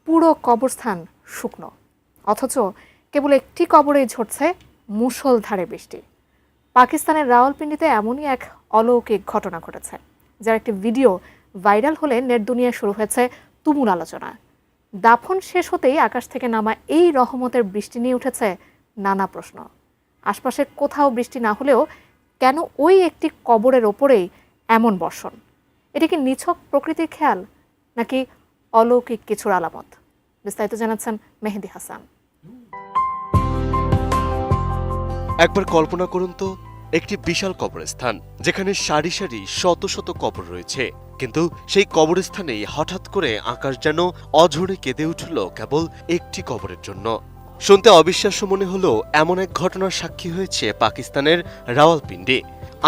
পুরো কবরস্থান শুকনো, অথচ কেবল একটি কবরেই ঝরছে মুষলধারে বৃষ্টি। পাকিস্তানের রাওয়ালপিন্ডিতে এমনই এক অলৌকিক ঘটনা ঘটেছে, যার একটি ভিডিও ভাইরাল হলে নেট দুনিয়ায় শুরু হয়েছে তুমুল আলোচনা। দাফন শেষ হতেই আকাশ থেকে নামা এই রহমতের বৃষ্টি নিয়ে উঠেছে নানা প্রশ্ন। আশপাশে কোথাও বৃষ্টি না হলেও কেন ওই একটি কবরের ওপরেই এমন বর্ষণ? এটা কি নিছক প্রকৃতির খেয়াল নাকি অলৌকিক কিছুর আলামত? বিস্তারিত জানাচ্ছেন মেহেদি হাসান। একবার কল্পনা করুন তো, একটি বিশাল কবরস্থান যেখানে সারি সারি শত শত কবর রয়েছে, কিন্তু সেই কবরস্থানেই হঠাৎ করে আকাশ যেন অঝরে কেঁদে উঠল কেবল একটি কবরের জন্য। শুনতে অবিশ্বাস্য মনে হলেও এমন এক ঘটনার সাক্ষী হয়েছে পাকিস্তানের রাওয়ালপিন্ডি।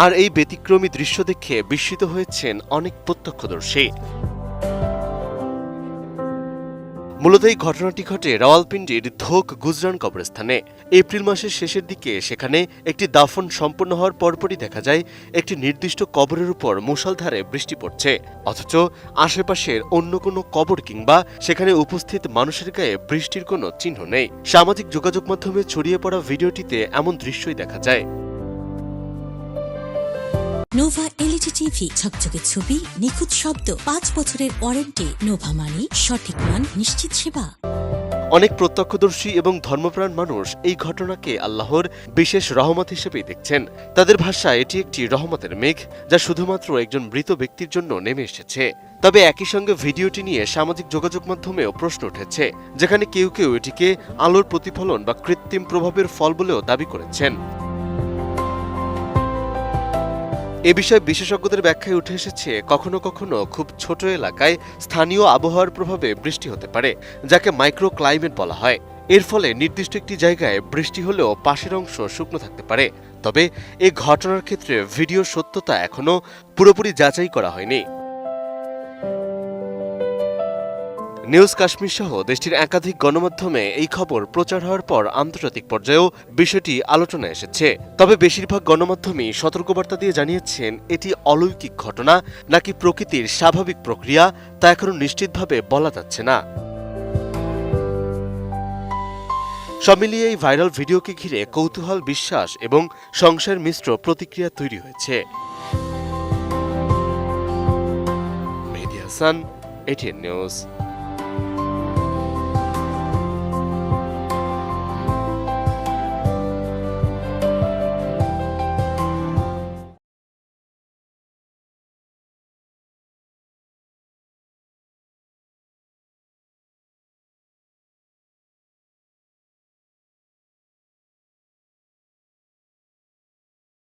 আর এই ব্যতিক্রমী দৃশ্য দেখে বিস্মিত হয়েছেন অনেক প্রত্যক্ষদর্শী। মূলত এই ঘটনাটি ঘটে রাওয়ালপিন্ডির ধোক গুজরান কবরস্থানে। এপ্রিল মাসের শেষের দিকে সেখানে একটি দাফন সম্পন্ন হওয়ার পরপরই দেখা যায় একটি নির্দিষ্ট কবরের উপর মুষলধারে বৃষ্টি পড়ছে, অথচ আশেপাশের অন্য কোনো কবর কিংবা সেখানে উপস্থিত মানুষের গায়ে বৃষ্টির কোনো চিহ্ন নেই। সামাজিক যোগাযোগ মাধ্যমে ছড়িয়ে পড়া ভিডিওটিতে এমন দৃশ্যই দেখা যায়। নোভা এলইডি টিভি, ঝকঝকে ছবি, নিখুঁত শব্দ, 5 বছরের ওয়ারেন্টি। নোভা মানি সঠিক মান, নিশ্চিত সেবা। অনেক প্রত্যক্ষদর্শী এবং ধর্মপ্রাণ মানুষ এই ঘটনাকে আল্লাহর বিশেষ রহমত হিসেবেই দেখছেন। তাদের ভাষায় এটি একটি রহমতের মেঘ, যা শুধুমাত্র একজন মৃত ব্যক্তির জন্য নেমে এসেছে। তবে একই সঙ্গে ভিডিওটি নিয়ে সামাজিক যোগাযোগ মাধ্যমেও প্রশ্ন উঠেছে, যেখানে কেউ কেউ এটিকে আলোর প্রতিফলন বা কৃত্রিম প্রভাবের ফল বলেও দাবি করেছেন। এ বিষয়ে বিশেষজ্ঞদের ব্যাখ্যায় উঠে এসেছে, কখনো কখনো খুব ছোট এলাকায় স্থানীয় আবহাওয়ার প্রভাবে বৃষ্টি হতে পারে, যাকে মাইক্রো ক্লাইমেট বলা হয়। এর ফলে নির্দিষ্ট একটি জায়গায় বৃষ্টি হলেও পাশের অংশ শুকনো থাকতে পারে। তবে এই ঘটনার ক্ষেত্রে ভিডিওর সত্যতা এখনো পুরোপুরি যাচাই করা হয়নি। নিউজ কাশ্মীর সহ দেশটির একাধিক গণমাধ্যমে এই খবর প্রচার হওয়ার পর আন্তর্জাতিক পর্যায়েও বিষয়টি আলোচনায় এসেছে। তবে বেশিরভাগ গণমাধ্যমই সতর্কবার্তা দিয়ে জানিয়েছেন, এটি অলৌকিক ঘটনা নাকি প্রকৃতির স্বাভাবিক প্রক্রিয়া তা এখনো নিশ্চিতভাবে বলা যাচ্ছে না। সব মিলিয়ে এই ভাইরাল ভিডিওকে ঘিরে কৌতূহল, বিশ্বাস এবং সংশয়ের মিশ্র প্রতিক্রিয়া তৈরি হয়েছে। Mehedi Hasan, ATN news.